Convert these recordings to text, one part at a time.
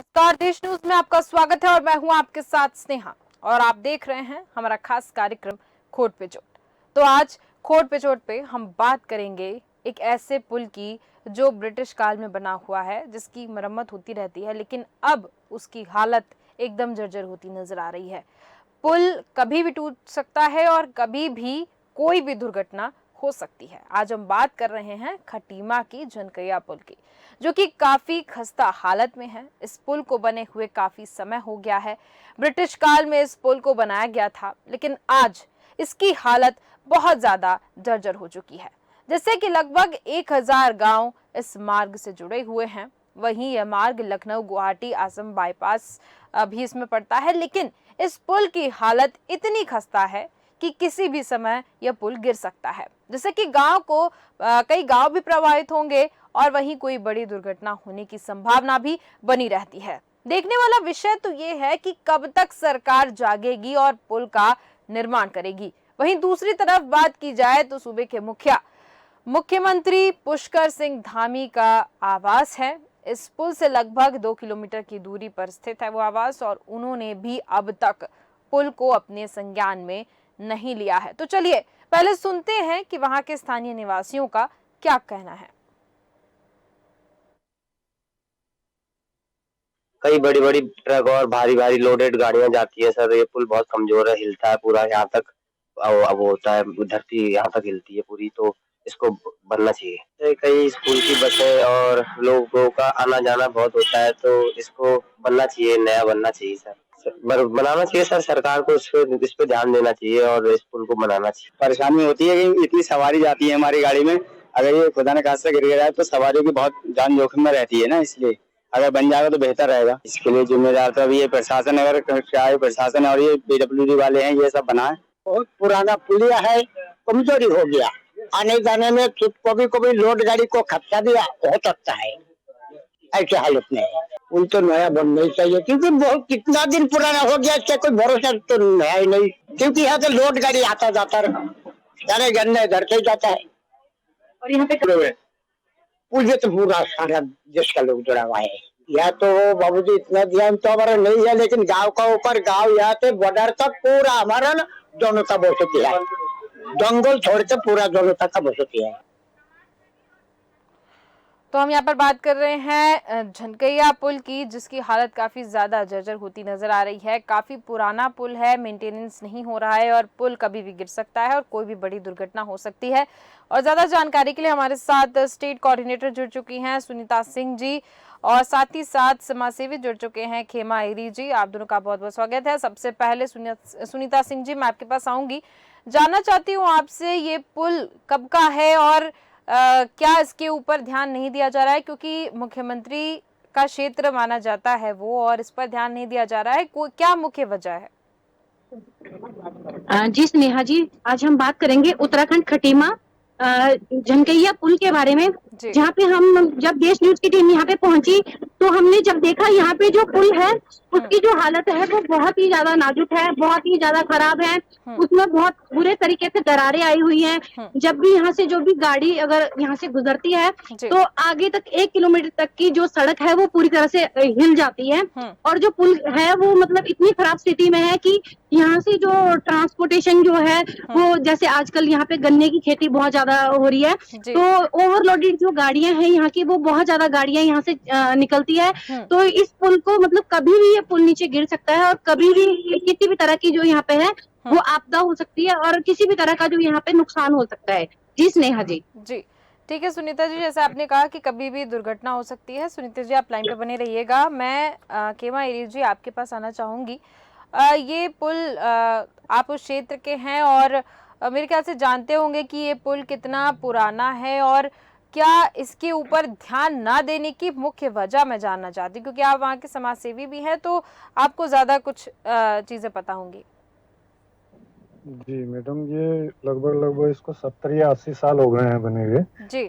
नमस्कार, देश न्यूज में आपका स्वागत है और मैं हूं आपके साथ स्नेहा और आप देख रहे हैं हमारा खास कार्यक्रम खोट पे चोट। तो आज खोट पे चोट पे हम बात करेंगे एक ऐसे पुल की जो ब्रिटिश काल में बना हुआ है, जिसकी मरम्मत होती रहती है, लेकिन अब उसकी हालत एकदम जर्जर होती नजर आ रही है। पुल कभी भी टूट सकता है और कभी भी कोई भी दुर्घटना हो सकती है। आज हम बात कर रहे हैं खटीमा की झनकैया पुल की, जो कि काफी खस्ता हालत में है। इस पुल को बने हुए काफी समय हो गया है। ब्रिटिश काल में इस पुल को बनाया गया था, लेकिन आज इसकी हालत बहुत ज्यादा जर्जर हो चुकी है। जैसे कि लगभग 1000 गांव इस मार्ग से जुड़े हुए हैं। वहीं यह मार्ग लखनऊ गुवाहाटी असम बाईपास भी इसमें पड़ता है, लेकिन इस पुल की हालत इतनी खस्ता है कि किसी भी समय यह पुल गिर सकता है, जिससे कि कई गांव भी प्रभावित होंगे और वहीं कोई बड़ी दुर्घटना होने की संभावना भी बनी रहती है। देखने वाला विषय तो ये है कि कब तक सरकार जागेगी और पुल का निर्माण करेगी। वहीं दूसरी तरफ बात की जाए तो सूबे के मुख्यमंत्री पुष्कर सिंह धामी का आवास है। इस पुल से लगभग 2 किलोमीटर की दूरी पर स्थित है वो आवास, और उन्होंने भी अब तक पुल को अपने संज्ञान में नहीं लिया है। तो चलिए पहले सुनते हैं कि वहां के स्थानीय निवासियों का क्या कहना है। कई बड़ी बड़ी ट्रक और भारी भारी लोडेड गाड़ियां जाती है सर। ये पुल बहुत कमजोर है, हिलता है पूरा यहाँ तक। अब होता है, धरती यहाँ तक हिलती है पूरी, तो इसको बनना चाहिए। कई स्कूल की बसें और लोगों का आना जाना बहुत होता है, तो इसको बनना चाहिए, नया बनना चाहिए सर। बनाना चाहिए सर, सरकार को इस पे ध्यान देना चाहिए और इस पुल को बनाना चाहिए। परेशानी होती है कि इतनी सवारी जाती है हमारी गाड़ी में, अगर ये खुदा न खास्ता गिर गया तो सवारियों की बहुत जान जोखिम में रहती है ना, इसलिए अगर बन जाएगा तो बेहतर रहेगा। इसके लिए जिम्मेदार तो अभी ये प्रशासन, अगर क्या प्रशासन और ये पीडब्ल्यूडी वाले हैं, ये सब बनाए। बहुत पुराना पुलिया है, कमजोरी हो गया। आने जाने में कभी लोड गाड़ी को खपसा भी हो सकता है, ऐसे हालत में है। पुल तो नया बनना ही चाहिए, क्योंकि बहुत कितना दिन पुराना हो गया, इसका कोई भरोसा तो नया ही नहीं। क्योंकि यहाँ से लोड गाड़ी आता जाता सारे गन्ने घर से जाता है, और यहाँ पे पुल तो पूरा सारा देश का लोग जुड़ा हुआ है। यहाँ तो बाबूजी इतना ध्यान तो हमारा नहीं है, लेकिन गांव का ऊपर गांव यहाँ से बॉर्डर तक पूरा हमारा ना दोनों का बसती है, जंगल छोड़ के पूरा दोनों तक का बसती है। तो हम यहाँ पर बात कर रहे हैं झनकैया पुल की, जिसकी हालत काफी ज्यादा जर्जर होती नजर आ रही है। काफी पुराना पुल है, मेंटेनेंस नहीं हो रहा है और पुल कभी भी गिर सकता है और कोई भी बड़ी दुर्घटना हो सकती है। और ज्यादा जानकारी के लिए हमारे साथ स्टेट कोऑर्डिनेटर जुड़ चुकी हैं सुनीता सिंह जी, और साथ ही साथ समाजसेवी जुड़ चुके हैं खेमा एरी जी। आप दोनों का बहुत बहुत स्वागत है। सबसे पहले सुनीता सिंह जी, मैं आपके पास आऊंगी। जानना चाहती हूँ आपसे, ये पुल कब का है और क्या इसके ऊपर ध्यान नहीं दिया जा रहा है, क्योंकि मुख्यमंत्री का क्षेत्र माना जाता है वो, और इस पर ध्यान नहीं दिया जा रहा है, क्या मुख्य वजह है? जी स्नेहा जी, आज हम बात करेंगे उत्तराखंड खटीमा झनकैया पुल के बारे में। जहाँ पे हम जब देश न्यूज की टीम यहाँ पे पहुंची तो हमने जब देखा यहाँ पे जो पुल है उसकी जो हालत है वो बहुत ही ज्यादा नाजुक है, बहुत ही ज्यादा खराब है। उसमें बहुत बुरे तरीके से दरारें आई हुई हैं। जब भी यहाँ से जो भी गाड़ी अगर यहाँ से गुजरती है तो आगे तक 1 किलोमीटर तक की जो सड़क है वो पूरी तरह से हिल जाती है। और जो पुल है वो मतलब इतनी खराब स्थिति में है कि यहाँ से जो ट्रांसपोर्टेशन जो है वो, जैसे आजकल यहाँ पे गन्ने की खेती बहुत ज्यादा हो रही है, तो ओवरलोडेड जो गाड़ियां हैं यहाँ की, वो बहुत ज्यादा गाड़ियां यहाँ से निकलती है। तो इस पुल को मतलब कभी भी ये पुल नीचे गिर सकता है और कभी भी किसी भी तरह की जो यहाँ पे है वो आपदा हो सकती है और किसी भी तरह का जो यहाँ पे नुकसान हो सकता है। जी स्नेहा जी। जी ठीक है सुनीता जी, जैसे आपने कहा कि कभी भी दुर्घटना हो सकती है। सुनीता जी, आप लाइन पे बने रहिएगा। मैं खेमा एरी जी आपके पास आना चाहूंगी। ये पुल आप उस क्षेत्र के हैं और मेरे ख्याल से जानते होंगे कि ये पुल कितना पुराना है, और क्या इसके ऊपर ध्यान ना देने की मुख्य वजह मैं जानना चाहती हूँ, क्योंकि आप वहाँ के समाज सेवी भी हैं तो आपको ज्यादा कुछ चीजें पता होंगी। जी मैडम, ये लगभग इसको 70 या 80 साल हो गए हैं बने हुए जी।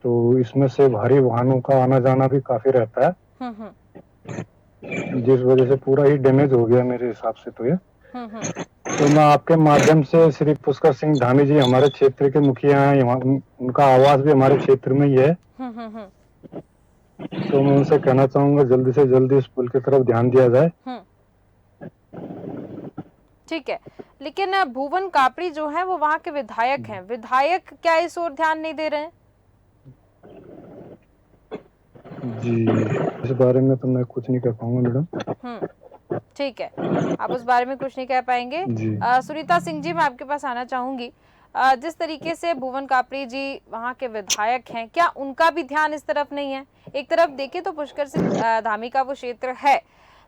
तो इसमें से भारी वाहनों का आना जाना भी काफी रहता है, जिस वजह से पूरा ही डैमेज हो गया मेरे हिसाब से। तो ये तो मैं आपके माध्यम से श्री पुष्कर सिंह धामी जी हमारे क्षेत्र के मुखिया हैं, उनका आवास भी हमारे क्षेत्र में ही है। तो मैं उनसे कहना चाहूंगा जल्दी से जल्दी इस पुल की तरफ ध्यान दिया जाए। ठीक है, लेकिन भुवन कापड़ी जो है वो वहाँ के विधायक हैं, विधायक क्या इस ओर ध्यान नहीं दे रहे हैं? जी, इस बारे में तो मैं कुछ नहीं कह पाऊंगा मैडम। ठीक है, आप उस बारे में कुछ नहीं कह पाएंगे। सुनीता सिंह जी, मैं आपके पास आना चाहूंगी। जिस तरीके से भुवन कापड़ी जी वहाँ के विधायक हैं, क्या उनका भी ध्यान इस तरफ नहीं है? एक तरफ देखें तो पुष्कर सिंह धामी का वो क्षेत्र है,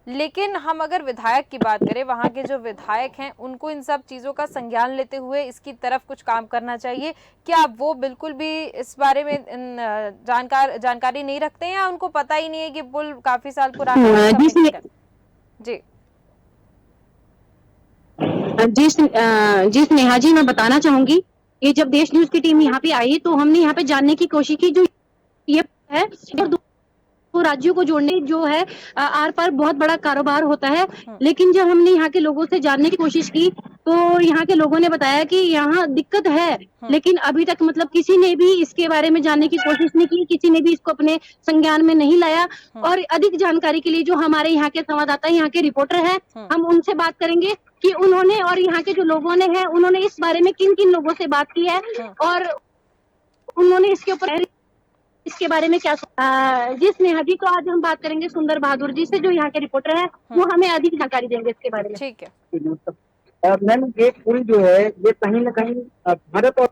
लेकिन हम अगर विधायक की बात करें, वहाँ के जो विधायक हैं उनको इन सब चीज़ों का संज्ञान लेते हुए इसकी तरफ कुछ काम करना चाहिए। क्या वो बिल्कुल भी इस बारे में जानकारी नहीं रखते हैं, या उनको पता ही नहीं है कि पुल काफी साल पुराना है? जी जी स्नेहा जी, मैं बताना चाहूंगी कि जब देश न्यूज की टीम यहाँ पे आई तो हमने यहाँ पे जानने की कोशिश की, जो ये है और दो राज्यों को जोड़ने जो है आर पार बहुत बड़ा कारोबार होता है। लेकिन जब हमने यहाँ के लोगों से जानने की कोशिश की तो यहाँ के लोगों ने बताया कि यहाँ दिक्कत है, लेकिन अभी तक मतलब किसी ने भी इसके बारे में जानने की कोशिश नहीं की, किसी ने भी इसको अपने संज्ञान में नहीं लाया। और अधिक जानकारी के लिए जो हमारे यहाँ के संवाददाता, यहाँ के रिपोर्टर हैं, हम उनसे बात करेंगे कि उन्होंने और यहाँ के जो लोगों ने है उन्होंने इस बारे में किन किन लोगों से बात की है और उन्होंने इसके बारे में क्या। जी स्नेहा जी, तो आज हम बात करेंगे सुंदर बहादुर जी से, जो यहाँ के रिपोर्टर हैं, वो हमें अधिक जानकारी देंगे इसके बारे में। ठीक है मैम, ये पुल जो है ये कहीं न कहीं भारत और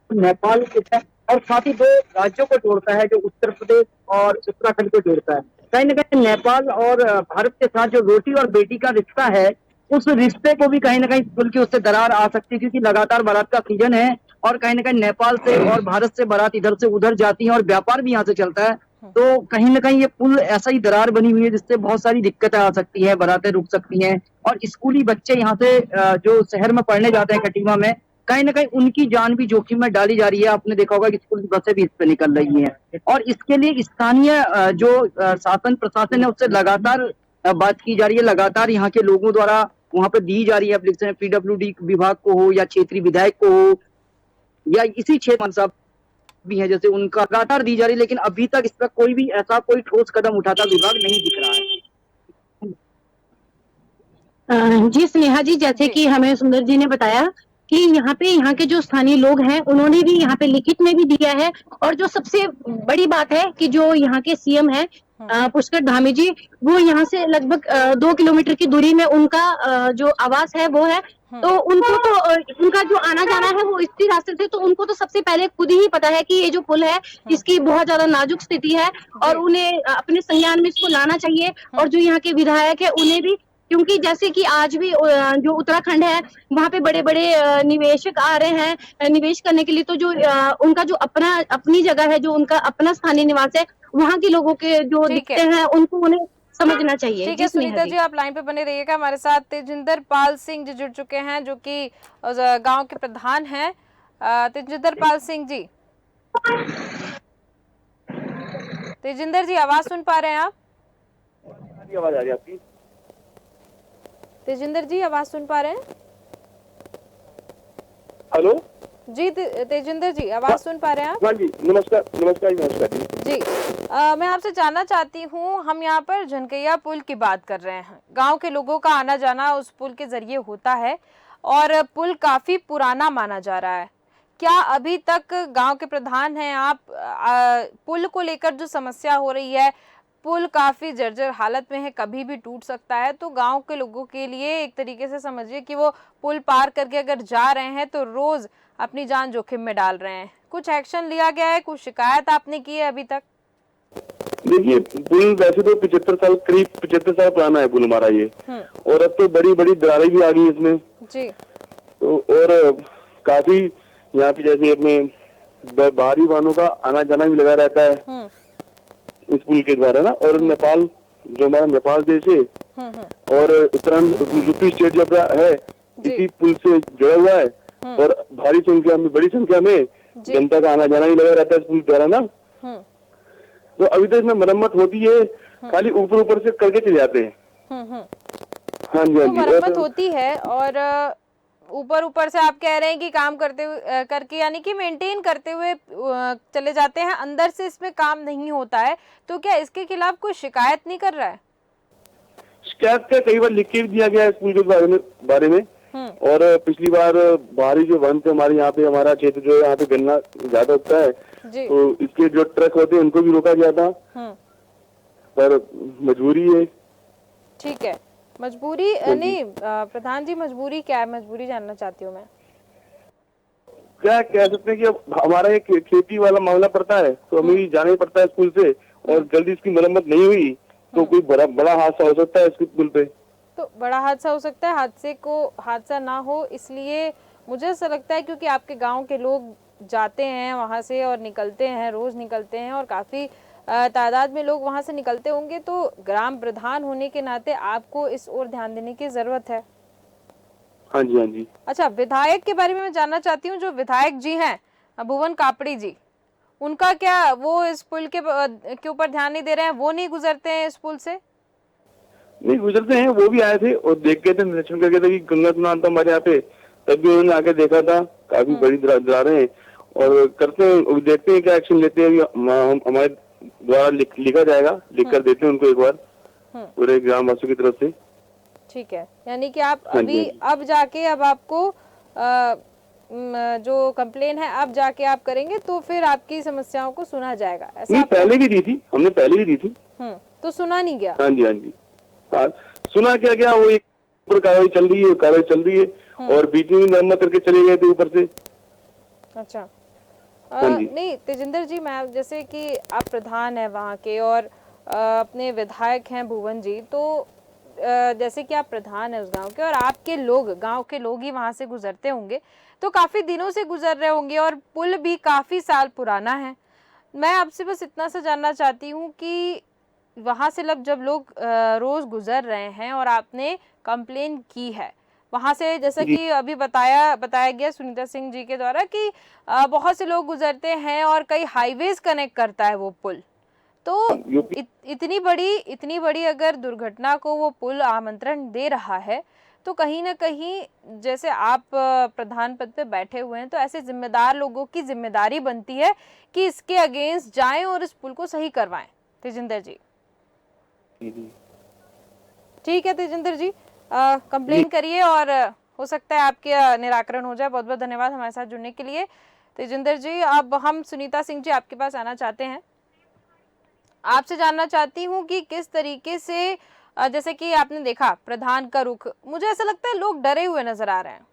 नेपाल के और साथ ही दो राज्यों को जोड़ता है, जो उत्तर प्रदेश और उत्तराखंड को जोड़ता है। कहीं न कहीं नेपाल और भारत के साथ जो रोटी और बेटी का रिश्ता है, उस रिश्ते को भी कहीं न कहीं पुल की उससे दरार आ सकती है, क्योंकि लगातार बारात का सीजन है और कहीं न कहीं नेपाल से और भारत से बारात इधर से उधर जाती है और व्यापार भी यहाँ से चलता है। तो कहीं न कहीं ये पुल ऐसा ही दरार बनी हुई है जिससे बहुत सारी दिक्कतें आ सकती है, बारातें रुक सकती हैं और स्कूली बच्चे यहाँ से जो शहर में पढ़ने जाते हैं खटीमा में, कहीं न कहीं उनकी जान भी जोखिम में डाली जा रही है। आपने देखा होगा कि स्कूल की बसें भी इस पे निकल रही हैं और इसके लिए स्थानीय जो शासन प्रशासन है उससे लगातार बात की जा रही है, लगातार यहाँ के लोगों द्वारा वहाँ पे दी जा रही है एप्लीकेशन, PWD विभाग को हो या क्षेत्रीय विधायक को हो या इसी क्षेत्र साहब भी है जैसे, उनका लगातार दी जा रही है, लेकिन अभी तक इस पर कोई भी ऐसा कोई ठोस कदम उठाता विभाग नहीं दिख रहा है। जी स्नेहा जी, जैसे कि हमें सुंदर जी ने बताया कि यहाँ के जो स्थानीय लोग हैं उन्होंने भी यहाँ पे लिखित में भी दिया है, और जो सबसे बड़ी बात है कि जो यहाँ के CM है पुष्कर धामी जी, वो यहाँ से लगभग 2 किलोमीटर की दूरी में उनका जो आवास है वो है, तो उनको तो उनका जो आना जाना है वो इसी रास्ते से, तो उनको तो सबसे पहले खुद ही पता है कि ये जो पुल है इसकी बहुत ज्यादा नाजुक स्थिति है और उन्हें अपने संज्ञान में इसको लाना चाहिए। और जो यहाँ के विधायक है उन्हें भी, क्योंकि जैसे कि आज भी जो उत्तराखंड है वहाँ पे बड़े बड़े निवेशक आ रहे हैं निवेश करने के लिए, तो जो उनका जो अपनी जगह है, जो उनका अपना स्थानीय निवास है, वहाँ के लोगों के जो दिखते हैं उनको उन्हें समझना चाहिए। ठीक है सुनीता जी, आप लाइन पे बने रहिएगा। हमारे साथ तेजिंदर पाल सिंह जी जुड़ चुके हैं, जो कि गांव के प्रधान हैं। तेजिंदर पाल सिंह जी, तेजिंदर जी आवाज सुन पा रहे हैं आप? आवाज आ रही है आपकी? तेजिंदर जी आवाज सुन पा रहे हैं? हेलो जी तेजिंदर जी आवाज सुन पा रहे हैं आप? हाँ जी, नमस्कार नमस्कार नमस्कार जी। मैं आपसे जानना चाहती हूँ, हम यहाँ पर झनकैया पुल की बात कर रहे हैं। गांव के लोगों का आना जाना उस पुल के जरिए होता है और पुल काफी पुराना माना जा रहा है। क्या अभी तक गांव के प्रधान हैं आप, पुल को लेकर जो समस्या हो रही है, पुल काफी जर्जर हालत में है, कभी भी टूट सकता है, तो गांव के लोगों के लिए एक तरीके से समझिए कि वो पुल पार करके अगर जा रहे हैं तो रोज अपनी जान जोखिम में डाल रहे हैं। कुछ एक्शन लिया गया है, कुछ शिकायत आपने की है अभी तक? देखिए, पुल वैसे तो 75 साल पुराना है पुल हमारा ये, और अब तो बड़ी बड़ी दरारें भी आ गई इसमें जी। तो और काफी यहाँ पे जैसे अपने बाहरी वाहनों का आना जाना भी लगा रहता है इस पुल के द्वारा ना। और नेपाल, जो हमारा नेपाल देश है और उत्तराखंड यूपी स्टेट जब है इसी पुल से जुड़ा हुआ है और भारी संख्या में, बड़ी संख्या में जनता का आना जाना ही लगा रहता है इस पुल द्वारा ना। तो अभी तो इसमें मरम्मत होती है, खाली ऊपर ऊपर से करके चले जाते हैं। हाँ जी, हाँ जी, मरम्मत होती है और ऊपर ऊपर से आप कह रहे हैं कि काम करते हुए करके यानी कि मेंटेन करते हुए चले जाते हैं, अंदर से इसमें काम नहीं होता है, तो क्या इसके खिलाफ कोई शिकायत नहीं कर रहा है? शिकायत का कई बार लिख के भी दिया गया है स्कूल के बारे में। और पिछली बार बाहरी जो वन थे हमारे यहाँ पे, हमारा क्षेत्र जो है यहाँ पे गन्ना ज्यादा उगता है, तो इसके जो ट्रक होते हैं उनको भी रोका गया था, पर मजबूरी है। ठीक है, मजबूरी नहीं प्रधान जी, मजबूरी क्या है? मजबूरी जानना चाहती हूँ मैं। क्या कह सकते हैं कि अब हमारा एक खेती वाला मामला पड़ता है, तो हमें भी जाना ही पड़ता है स्कूल से, और जल्दी इसकी मरम्मत नहीं हुई तो कोई बड़ा हादसा हो सकता है इसके पुल पे। तो बड़ा हादसा हो सकता है, हादसा ना हो इसलिए मुझे ऐसा लगता है, क्योंकि आपके गांव के लोग जाते हैं वहां से और निकलते हैं, रोज निकलते हैं और काफी तादाद में लोग वहां से निकलते होंगे, तो ग्राम प्रधान होने के नाते आपको इस ओर ध्यान देने की जरूरत है। हाँ जी, हाँ जी। अच्छा, विधायक के बारे में मैं जानना चाहती हूँ, जो विधायक जी हैं भुवन कापड़ी जी, उनका क्या, वो इस पुल के ऊपर ध्यान नहीं दे रहे हैं? वो नहीं गुजरते हैं इस पुल से? नहीं गुजरते हैं, वो भी आए थे और देख गए थे, निरीक्षण करके थे कि गंगा स्नान था हमारे यहाँ पे, तब भी उन्होंने आके देखा था। काफी बड़ी दरारें हैं और करते हैं, देखते हैं क्या एक्शन लेते हैं। हमारे द्वारा लिखा जाएगा, लिख कर देते हैं उनको एक बार पूरे ग्रामवासियों की तरफ से। ठीक है, यानी कि आप अभी अब जाके अब आपको जो कंप्लेन है अब जाके आप करेंगे, तो फिर आपकी समस्याओं को सुना जाएगा, ऐसा? नहीं, पहले भी दी थी, हमने पहले भी दी थी। तो सुना नहीं गया? हाँ जी, हाँ जी। सुना क्या वो एक कार्रवाई चल रही है और बीच में मरम्मत करके चले गए थे ऊपर से। अच्छा, नहीं तेजिंदर जी, मैं जैसे कि आप प्रधान है वहाँ के और अपने विधायक हैं भुवन जी, तो जैसे कि आप प्रधान है उस गांव के और आपके लोग, गांव के लोग ही वहां से गुजरते होंगे, तो काफी दिनों से गुजर रहे होंगे और पुल भी काफी साल पुराना है। मैं आपसे बस इतना सा जानना चाहती हूँ कि वहां से जब लोग रोज गुजर रहे हैं और आपने कंप्लेन की है वहां से, जैसा कि अभी बताया गया सुनीता सिंह जी के द्वारा कि बहुत से लोग गुजरते हैं और कई हाईवेज कनेक्ट करता है वो पुल, तो इतनी बड़ी अगर दुर्घटना को वो पुल आमंत्रण दे रहा है, तो कहीं ना कहीं जैसे आप प्रधान पद पे बैठे हुए हैं, तो ऐसे जिम्मेदार लोगों की जिम्मेदारी बनती है कि इसके अगेंस्ट जाएं और इस पुल को सही करवाएं। तेजिंदर जी, ठीक है तेजिंदर जी, कंप्लेन करिए और हो सकता है आपके निराकरण हो जाए। बहुत बहुत धन्यवाद हमारे साथ जुड़ने के लिए तेजिंदर जी। अब हम सुनीता सिंह जी आपके पास आना चाहते हैं, आपसे जानना चाहती हूँ कि किस तरीके से, जैसे कि आपने देखा प्रधान का रुख, मुझे ऐसा लगता है लोग डरे हुए नजर आ रहे हैं।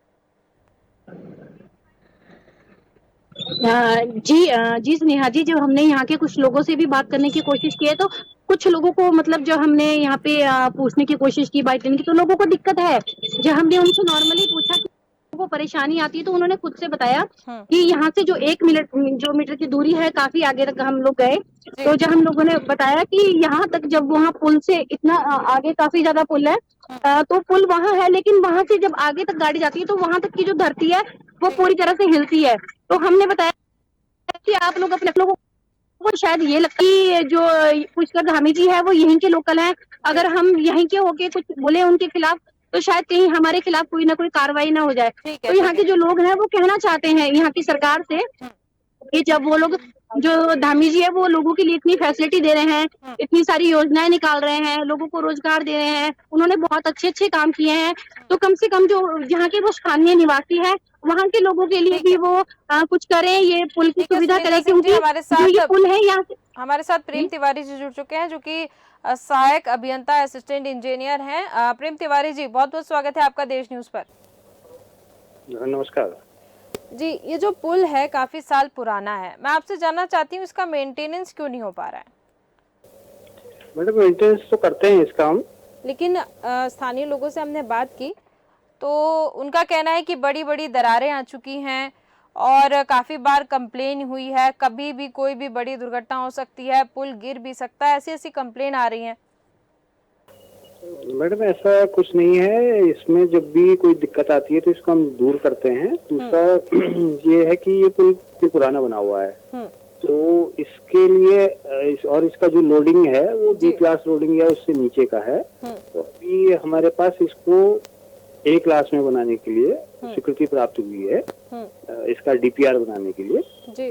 जी स्नेहा जी, जब हमने यहाँ के कुछ लोगों से भी बात करने की कोशिश की है, तो कुछ लोगों को मतलब जब हमने यहाँ पे पूछने की कोशिश की, बात करने की, तो लोगों को दिक्कत है। जब हमने उनसे नॉर्मली पूछा कि को परेशानी आती है, तो उन्होंने खुद से बताया कि यहाँ से जो 1 मीटर की दूरी है, काफी आगे तक हम लोग गए, तो जब हम लोगों ने बताया कि यहाँ तक, जब वहाँ पुल से इतना आगे काफी ज्यादा पुल है, तो पुल वहाँ है, लेकिन वहाँ से जब आगे तक गाड़ी जाती है तो वहाँ तक की जो धरती है वो पूरी तरह से हिलती है। तो हमने बताया कि आप लोग अपने लोगों को शायद ये लगता है कि जो पुष्कर धामी जी है वो यहीं के लोकल हैं, अगर हम यहीं के होके कुछ बोले उनके खिलाफ, तो शायद कहीं हमारे खिलाफ कोई ना कोई कार्रवाई ना हो जाए। तो यहाँ के जो लोग हैं वो कहना चाहते हैं यहाँ की सरकार से कि जब वो लोग, जो धामी जी है, वो लोगों के लिए इतनी फैसिलिटी दे रहे हैं, इतनी सारी योजनाएं निकाल रहे हैं, लोगों को रोजगार दे रहे हैं, उन्होंने बहुत अच्छे काम किए हैं, तो कम से कम जो यहाँ के वो स्थानीय निवासी है वहाँ के लोगों के लिए भी वो कुछ करें, ये पुल की सुविधा करें, क्योंकि जो ये पुल है यहाँ से। हमारे साथ प्रेम तिवारी जी जुड़ चुके हैं, जो कि सहायक अभियंता असिस्टेंट इंजीनियर हैं। प्रेम तिवारी जी, बहुत बहुत स्वागत है आपका देश न्यूज पर। नमस्कार जी, ये जो पुल है काफी साल पुराना है, मैं आपसे जानना चाहती हूँ इसका मेंटेनेंस क्यों नहीं हो पा रहा है? मैडम, मेंटेनेंस तो करते हैं इसका हम, लेकिन स्थानीय लोगों से हमने बात की तो उनका कहना है कि बड़ी बड़ी दरारें आ चुकी हैं और काफी बार कंप्लेन हुई है, कभी भी कोई भी बड़ी दुर्घटना हो सकती है, पुल गिर भी सकता है, ऐसी कंप्लेन आ रही है। मैडम ऐसा कुछ नहीं है, इसमें जब भी कोई दिक्कत आती है तो इसको हम दूर करते हैं। दूसरा ये है कि ये पुल पुराना बना हुआ है, तो इसके लिए और इसका जो लोडिंग है वो B क्लास लोडिंग है, उससे नीचे का है, तो अभी हमारे पास इसको A क्लास में बनाने के लिए स्वीकृति प्राप्त हुई है, इसका DPR बनाने के लिए।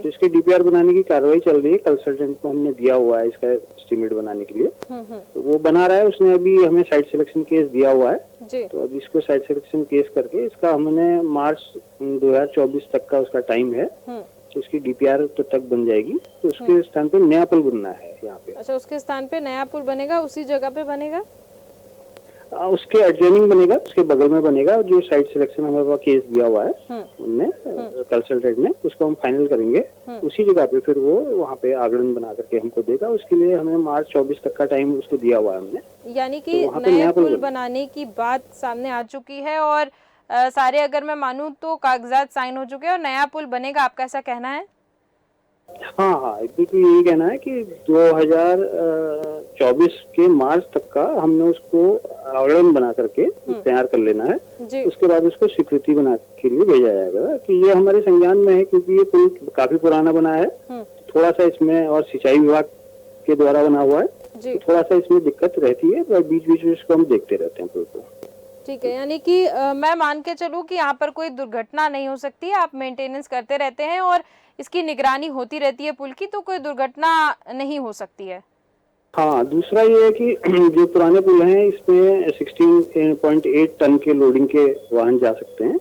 तो इसके DPR बनाने की कार्रवाई चल रही है, कंसल्टेंट को हमने दिया हुआ है इसका एस्टीमेट बनाने के लिए। तो वो बना रहा है, उसने अभी हमें साइट सिलेक्शन केस दिया हुआ है। तो अब इसको साइट सिलेक्शन केस करके इसका हमने मार्च 2024 तक का उसका टाइम है, तो उसकी DPR तो तक बन जाएगी। तो उसके स्थान पे नया पुल बनना है यहाँ पे। अच्छा, उसके स्थान पे नया पुल बनेगा, उसी जगह पे बनेगा? उसके एडजॉइनिंग बनेगा, उसके बगल में बनेगा। जो साइट सिलेक्शन हमारे पास केस दिया हुआ है उनने, कंसल्टेंट ने, उसको हम फाइनल करेंगे। उसी जगह पे फिर वो वहाँ पे आगरण बना करके हमको देगा। उसके लिए हमें मार्च 24 तक का टाइम उसको दिया हुआ है हमने। यानी कि तो नया पुल बनाने की बात सामने आ चुकी है और सारे, अगर मैं मानूं तो कागजात साइन हो चुके हैं और नया पुल बनेगा, आपका ऐसा कहना है? हाँ, बिल्कुल यही कहना है कि 2024 के मार्च तक का हमने उसको आवेदन बना करके तैयार कर लेना है। उसके बाद उसको स्वीकृति बना के लिए भेजा जाएगा कि ये हमारे संज्ञान में है, क्योंकि ये पुल काफी पुराना बना है। थोड़ा सा इसमें, और सिंचाई विभाग के द्वारा बना हुआ है, तो थोड़ा सा इसमें दिक्कत रहती है, और बीच बीच में इसको हम देखते रहते हैं पुल को। ठीक है, यानी कि मैं मान के चलूं कि यहाँ पर कोई दुर्घटना नहीं हो सकती है, आप मेंटेनेंस करते रहते हैं और इसकी निगरानी होती रहती है पुल की, तो कोई दुर्घटना नहीं हो सकती है। हाँ, दूसरा ये है कि जो पुराने पुल हैं इसमें 16.8 टन के लोडिंग के वाहन जा सकते हैं।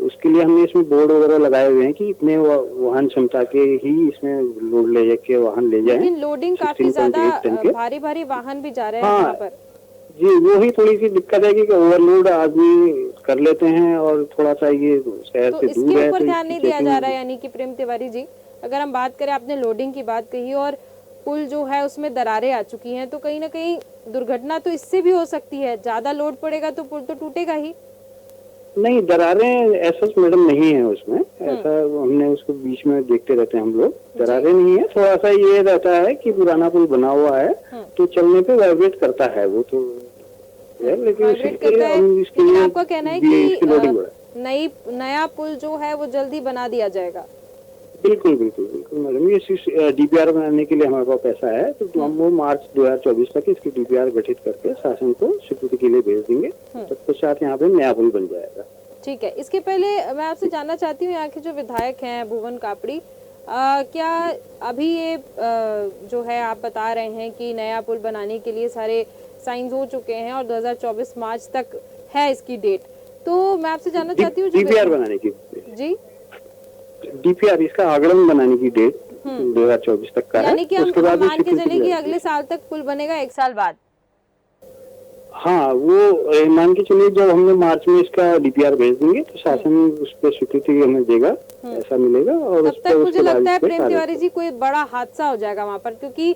उसके लिए हमने इसमें बोर्ड वगैरह लगाए हुए हैं कि इतने वाहन क्षमता के ही इसमें लोड ले जाके वाहन ले जाएं। लेकिन लोडिंग काफी ज्यादा भारी भारी वाहन भी जा रहे हैं यहाँ पर। जी, वो ही थोड़ी सी दिक्कत है कि ओवरलोड आदमी कर लेते हैं और थोड़ा सा ये शहर से दूर है, इसके ऊपर ध्यान नहीं दिया जा रहा है। यानी कि प्रेम तिवारी जी, अगर हम बात करें, आपने लोडिंग की बात कही और पुल जो है उसमें दरारें आ चुकी हैं, तो कहीं ना कहीं दुर्घटना तो इससे भी हो सकती है। ज्यादा लोड पड़ेगा तो पुल तो टूटेगा ही। नहीं, दरारें ऐसा मैडम नहीं है उसमें, ऐसा हमने उसको बीच में देखते रहते हैं हम लोग। दरारें नहीं है, थोड़ा सा ये रहता है कि पुराना पुल बना हुआ है तो चलने पे वाइब्रेट करता है वो तो है, लेकिन आपका कहना है कि नया पुल जो है वो जल्दी बना दिया जाएगा? बिल्कुल बिल्कुल बिल्कुल मैडम, ये DPR बनाने के लिए हमारे पास पैसा है, तो हम वो मार्च 2024 तक इसकी DPR गठित करके शासन को स्वीकृति के लिए भेज देंगे। तत्पश्चात यहाँ पे नया पुल बन जाएगा। ठीक है, इसके पहले मैं आपसे जानना चाहती हूँ, यहाँ के जो विधायक हैं भुवन कापड़ी, क्या अभी ये जो है आप बता रहे हैं कि नया पुल बनाने के लिए सारे साइन हो चुके हैं और 2024 मार्च तक है इसकी डेट, तो मैं आपसे जानना चाहती हूँ DPR बनाने की DPR इसका आगरण बनाने की डेट 2024 तक का है। यानी कि हम मान के चले कि अगले साल तक पुल बनेगा, 1 साल बाद? हाँ, वो मान के चलिए जब हमने मार्च में इसका DPR भेज देंगे तो शासन उस पर स्वीकृति हमें देगा, ऐसा मिलेगा। और तब तक मुझे लगता है प्रेम तिवारी जी कोई बड़ा हादसा हो जाएगा वहाँ पर, क्योंकि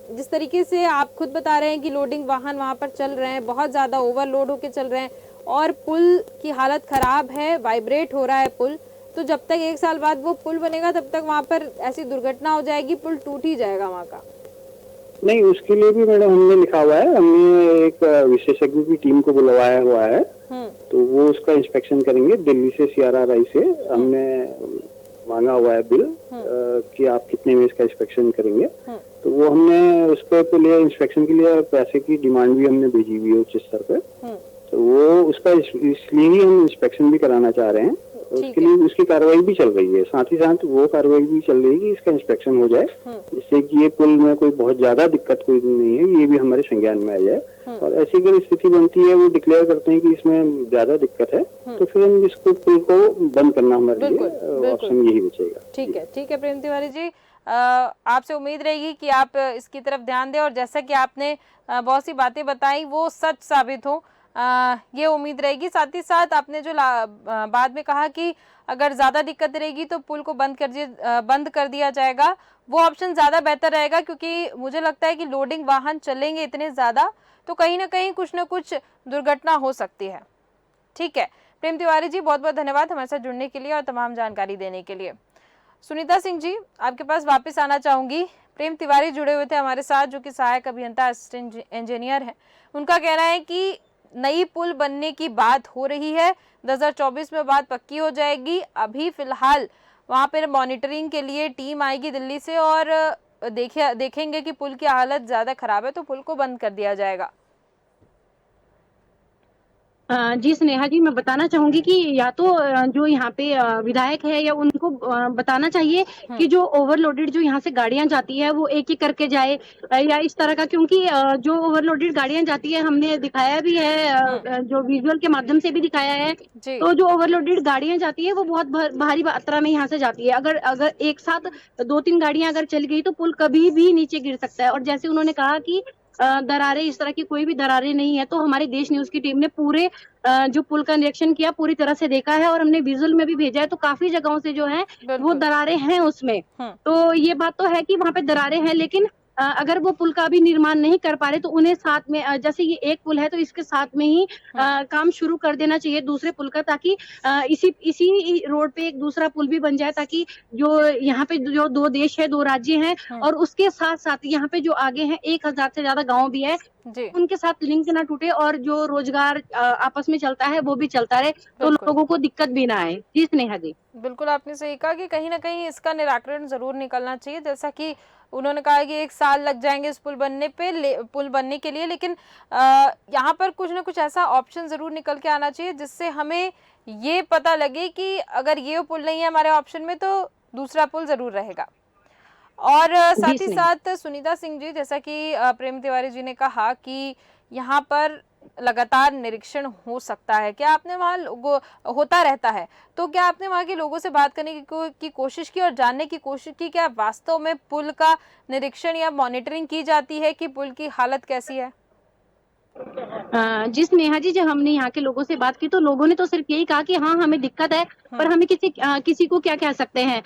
जिस तरीके से आप खुद बता रहे हैं कि लोडिंग वाहन वहाँ पर चल रहे हैं, बहुत ज्यादा ओवरलोड होके चल रहे हैं और पुल की हालत खराब है, वाइब्रेट हो रहा है पुल, तो जब तक 1 साल बाद वो पुल बनेगा तब तक वहाँ पर ऐसी दुर्घटना हो जाएगी, पुल टूट ही जाएगा वहाँ का। नहीं, उसके लिए भी मैडम हमने लिखा हुआ है, हमने एक विशेषज्ञ की टीम को बुलवाया हुआ है, तो वो उसका इंस्पेक्शन करेंगे। दिल्ली से CRRI से हमने मांगा हुआ है बिल कि आप कितने में इसका इंस्पेक्शन करेंगे, तो वो हमने उसके लिए इंस्पेक्शन के लिए पैसे की डिमांड भी हमने भेजी हुई है उच्च स्तर पे, तो वो उसका इसलिए ही हम इंस्पेक्शन भी कराना चाह रहे हैं। उसके लिए उसकी कार्रवाई भी चल रही है, साथ ही साथ वो कार्रवाई भी चल रही है कि इसका इंस्पेक्शन हो जाए, जिससे कि ये पुल में कोई बहुत ज्यादा दिक्कत कोई नहीं है, ये भी हमारे संज्ञान में आ जाए। और ऐसी अगर स्थिति बनती है, वो डिक्लेयर करते हैं कि इसमें ज्यादा दिक्कत है, तो फिर हम इसको पुल को बंद करना हमारे लिए ऑप्शन यही बचेगा। ठीक है प्रेम तिवारी जी, आपसे उम्मीद रहेगी कि आप इसकी तरफ ध्यान दें और जैसा कि आपने बहुत सी बातें बताई वो सच साबित हो, ये उम्मीद रहेगी। साथ ही साथ आपने जो बाद में कहा कि अगर ज़्यादा दिक्कत रहेगी तो पुल को बंद कर दिया जाएगा, वो ऑप्शन ज़्यादा बेहतर रहेगा, क्योंकि मुझे लगता है कि लोडिंग वाहन चलेंगे इतने ज़्यादा तो कहीं ना कहीं कुछ ना कुछ दुर्घटना हो सकती है। ठीक है प्रेम तिवारी जी, बहुत बहुत धन्यवाद हमारे साथ जुड़ने के लिए और तमाम जानकारी देने के लिए। सुनीता सिंह जी, आपके पास वापस आना चाहूँगी। प्रेम तिवारी जुड़े हुए थे हमारे साथ, जो कि सहायक अभियंता असिस्टेंट इंजीनियर हैं। उनका कहना है कि नई पुल बनने की बात हो रही है, 2024 में बात पक्की हो जाएगी। अभी फिलहाल वहाँ पर मॉनिटरिंग के लिए टीम आएगी दिल्ली से और देखेंगे कि पुल की हालत ज़्यादा खराब है तो पुल को बंद कर दिया जाएगा। जी स्नेहा जी, मैं बताना चाहूंगी कि या तो जो यहाँ पे विधायक है या उनको बताना चाहिए कि जो ओवरलोडेड जो यहाँ से गाड़ियां जाती है वो एक एक करके जाए, या इस तरह का, क्योंकि जो ओवरलोडेड गाड़ियां जाती है हमने दिखाया भी है, जो विजुअल के माध्यम से भी दिखाया है। तो जो ओवरलोडेड गाड़ियां जाती है वो बहुत भारी मात्रा में यहाँ से जाती है। अगर अगर एक साथ 2-3 गाड़ियां अगर चल गई तो पुल कभी भी नीचे गिर सकता है। और जैसे उन्होंने कहा कि दरारें, इस तरह की कोई भी दरारें नहीं है, तो हमारे देश न्यूज की टीम ने पूरे जो पुल का निरीक्षण किया, पूरी तरह से देखा है और हमने विजुअल में भी भेजा है, तो काफी जगहों से जो है वो दरारें हैं उसमें। तो ये बात तो है कि वहां पे दरारें हैं, लेकिन अगर वो पुल का अभी निर्माण नहीं कर पा रहे तो उन्हें साथ में, जैसे ये एक पुल है तो इसके साथ में ही काम शुरू कर देना चाहिए दूसरे पुल का, ताकि इसी रोड पे एक दूसरा पुल भी बन जाए, ताकि जो यहाँ पे जो 2 देश है, 2 राज्य हैं, और उसके साथ साथ यहाँ पे जो आगे हैं 1000 से ज्यादा गांव भी है, उनके साथ लिंक ना टूटे और जो रोजगार आपस में चलता है वो भी चलता रहे, तो लोगों को दिक्कत भी ना आए। जी स्नेहा जी, बिल्कुल आपने सही कहा कि कहीं ना कहीं इसका निराकरण जरूर निकलना चाहिए। जैसा कि उन्होंने कहा कि 1 साल लग जाएंगे इस पुल बनने के लिए, लेकिन यहाँ पर कुछ ना कुछ ऐसा ऑप्शन जरूर निकल के आना चाहिए जिससे हमें ये पता लगे कि अगर ये पुल नहीं है हमारे ऑप्शन में तो दूसरा पुल जरूर रहेगा। और साथ ही साथ सुनीता सिंह जी, जैसा कि प्रेम तिवारी जी ने कहा कि यहाँ पर लगातार निरीक्षण हो सकता है, क्या आपने वहाँ होता रहता है, तो क्या आपने वहाँ के लोगों से बात करने की कोशिश की और जानने की कोशिश की क्या वास्तव में पुल का निरीक्षण या मॉनिटरिंग की जाती है कि पुल की हालत कैसी है? जी स्नेहा जी, जब हमने यहाँ के लोगों से बात की तो लोगों ने तो सिर्फ यही कहा कि हाँ हमें दिक्कत है, पर हमें किसी को क्या कह सकते हैं,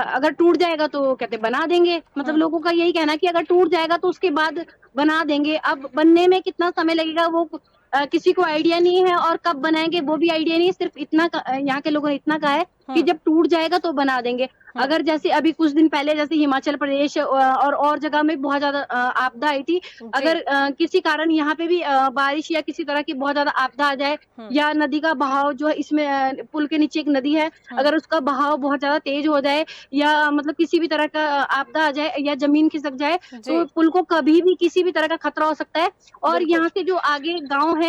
अगर टूट जाएगा तो कहते बना देंगे, मतलब लोगों का यही कहना है कि अगर टूट जाएगा तो उसके बाद बना देंगे। अब बनने में कितना समय लगेगा वो किसी को आइडिया नहीं है, और कब बनाएंगे वो भी आइडिया नहीं है। सिर्फ इतना यहाँ के लोगों ने इतना कहा है कि जब टूट जाएगा तो बना देंगे। अगर जैसे अभी कुछ दिन पहले जैसे हिमाचल प्रदेश और जगह में बहुत ज्यादा आपदा आई थी, अगर किसी कारण यहाँ पे भी बारिश या किसी तरह की बहुत ज्यादा आपदा आ जाए, या नदी का बहाव जो है, इसमें पुल के नीचे एक नदी है, अगर उसका बहाव बहुत ज्यादा तेज हो जाए या मतलब किसी भी तरह का आपदा आ जाए या जमीन खिसक जाए, तो पुल को कभी भी किसी भी तरह का खतरा हो सकता है। और यहाँ से जो आगे गाँव है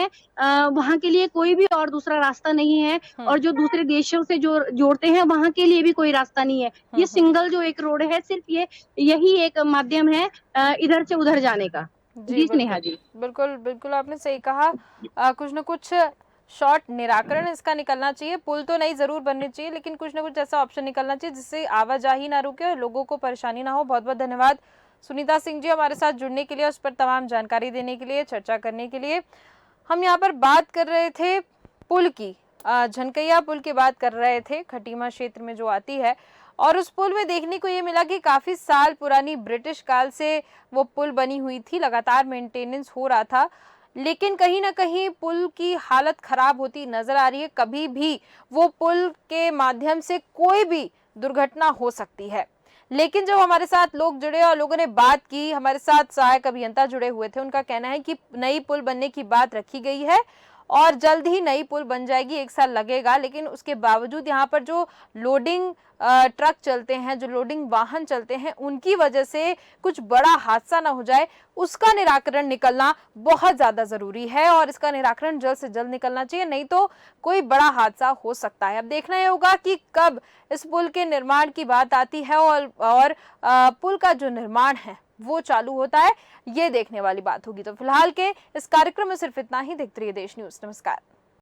वहाँ के लिए कोई भी और दूसरा रास्ता नहीं है, और जो दूसरे देशों से जो जोड़ते हैं वहाँ के लिए भी कोई रास्ता नहीं है। ये सिंगल जो एक रोड है, सिर्फ यही एक माध्यम है इधर से उधर जाने का। जी स्नेहा जी, बिल्कुल बिल्कुल आपने सही कहा। कुछ न कुछ शॉर्ट निराकरण इसका निकलना चाहिए। पुल तो नहीं जरूर बननी चाहिए, लेकिन कुछ न कुछ ऐसा ऑप्शन निकलना चाहिए जिससे आवाजाही ना रुके और लोगों को परेशानी ना हो। बहुत बहुत धन्यवाद सुनीता सिंह जी हमारे साथ जुड़ने के लिए, उस पर तमाम जानकारी देने के लिए, चर्चा करने के लिए। हम यहाँ पर बात कर रहे थे पुल की, झनकैया पुल की बात कर रहे थे, खटीमा क्षेत्र में जो आती है, और उस पुल में देखने को ये मिला कि काफी साल पुरानी ब्रिटिश काल से वो पुल बनी हुई थी, लगातार मेंटेनेंस हो रहा था, लेकिन कहीं ना कहीं पुल की हालत खराब होती नजर आ रही है। कभी भी वो पुल के माध्यम से कोई भी दुर्घटना हो सकती है। लेकिन जब हमारे साथ लोग जुड़े और लोगों ने बात की, हमारे साथ सहायक अभियंता जुड़े हुए थे, उनका कहना है कि नई पुल बनने की बात रखी गई है और जल्द ही नई पुल बन जाएगी, 1 साल लगेगा, लेकिन उसके बावजूद यहाँ पर जो लोडिंग ट्रक चलते हैं, जो लोडिंग वाहन चलते हैं, उनकी वजह से कुछ बड़ा हादसा ना हो जाए, उसका निराकरण निकलना बहुत ज्यादा जरूरी है और इसका निराकरण जल्द से जल्द निकलना चाहिए, नहीं तो कोई बड़ा हादसा हो सकता है। अब देखना ये होगा कि कब इस पुल के निर्माण की बात आती है और पुल का जो निर्माण है वो चालू होता है, ये देखने वाली बात होगी। तो फिलहाल के इस कार्यक्रम में सिर्फ इतना ही। देखते रहिए देश न्यूज। नमस्कार।